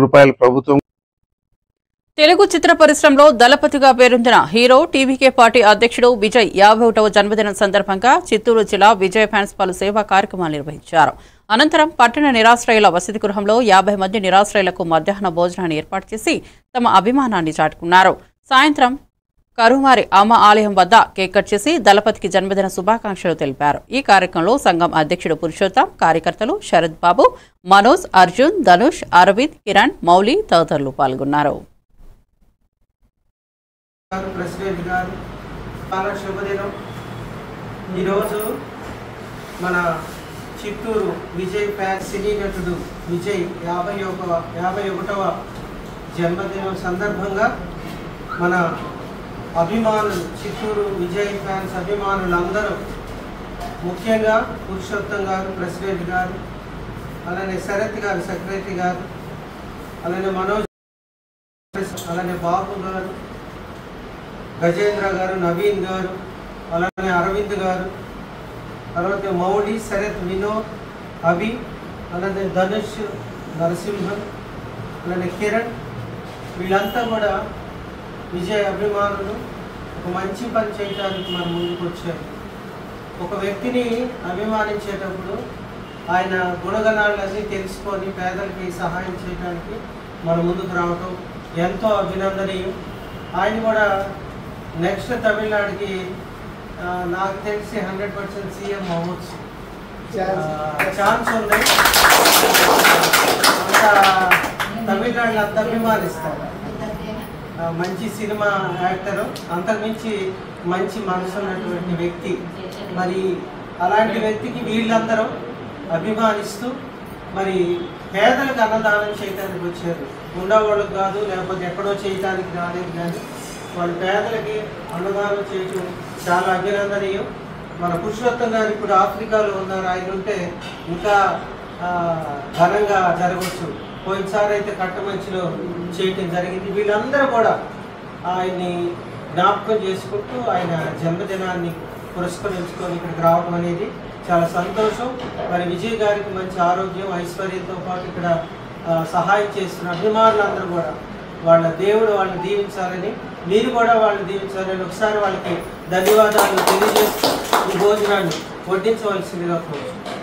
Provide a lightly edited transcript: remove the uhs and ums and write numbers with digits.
రూపాయలు ప్రభుత్వం. తెలుగు చిత్ర పరిశ్రమలో దళపతిగా పేరొందిన హీరో టీవీకే పార్టీ అధ్యక్షుడు విజయ్ 51వ జన్మదినం సందర్భంగా చిత్తూరు జిల్లా విజయ్ ఫ్యాన్స్ పలు సేవా కార్యక్రమాలు నిర్వహించారు. అనంతరం పట్టణ నిరాశ్రయుల వసతి గృహంలో 50 మంది నిరాశ్రయులకు మధ్యాహ్న భోజనాన్ని ఏర్పాటు చేసి తమ అభిమానాన్ని చాటుకున్నారు. సాయంత్రం కరుమారి అమ్మ ఆలయం వద్ద కేక్ కట్ చేసి దళపతికి జన్మదిన శుభాకాంక్షలు తెలిపారు. ఈ కార్యక్రమంలో సంఘం అధ్యక్షుడు పురుషోత్తం, కార్యకర్తలు శరత్ బాబు, మనోజ్, అర్జున్, ధనుష్, అరవింద్, కిరణ్, మౌలి తదితరులు పాల్గొన్నారు. ప్రెసిడెంట్ గారు చాలా శుభదినం. ఈరోజు మన చిత్తూరు విజయ్ ఫ్యాన్స్ సినీ నటుడు విజయ్ 51వ జన్మదినం సందర్భంగా మన అభిమానులు చిత్తూరు విజయ్ ఫ్యాన్స్ అభిమానులందరూ ముఖ్యంగా పురుషోత్తం గారు ప్రెసిడెంట్ గారు, అలానే శరత్ గారు సెక్రటరీ గారు, అలానే మనోజ్, అలానే బాబు గారు, గజేంద్ర గారు, నవీన్ గారు, అలానే అరవింద్ గారు, తర్వాత మౌలి, శరత్, వినోద్, అభి, అలానే ధనుష్, నరసింహన్, అలానే కిరణ్, వీళ్ళంతా కూడా విజయ్ అభిమానులు ఒక మంచి పని చేయడానికి మన ముందుకు వచ్చారు. ఒక వ్యక్తిని అభిమానించేటప్పుడు ఆయన గుణగణాలన్నీ తెలుసుకొని పేదలకి సహాయం చేయడానికి మన ముందుకు రావటం ఎంతో అభినందనీయం. ఆయన కూడా నెక్స్ట్ తమిళనాడుకి నాకు తెలిసి 100% సీఎం అవ్వచ్చు, ఛాన్స్ ఉంది. అంత తమిళనాడులో అంత అభిమానిస్తారు. మంచి సినిమా యాక్టరు, అంతకుమించి మంచి మనసు ఉన్నటువంటి వ్యక్తి. మరి అలాంటి వ్యక్తికి వీళ్ళందరూ అభిమానిస్తూ మరి పేదలకు అన్నదానం చేయడానికి వచ్చారు. ఉండవాళ్ళకి కాదు, లేకపోతే ఎక్కడో చేయడానికి రాలేదు, కానీ వాళ్ళు పేదలకి అన్నదానం చేయటం చాలా అభినందనీయం. మన పురుషోత్తం గారు ఇప్పుడు ఆఫ్రికాలో ఉన్నారు. ఆయన ఉంటే ఇంకా ఘనంగా జరగవచ్చు. పోయినసారి అయితే కట్టమంచిలో చేయటం జరిగింది. వీళ్ళందరూ కూడా ఆయన్ని జ్ఞాపకం చేసుకుంటూ ఆయన జన్మదినాన్ని పురస్కరించుకొని ఇక్కడికి రావడం అనేది చాలా సంతోషం. మరి విజయ్ గారికి మంచి ఆరోగ్యం, ఐశ్వర్యంతో పాటు ఇక్కడ సహాయం చేస్తున్న అభిమానులందరూ కూడా వాళ్ళ దేవుడు వాళ్ళని దీవించాలని, మీరు కూడా వాళ్ళని దీవించాలని ఒకసారి వాళ్ళకి ధన్యవాదాలు తెలియజేస్తూ ఈ భోజనాన్ని వడ్డించవలసిందిగా కోరుతున్నాను.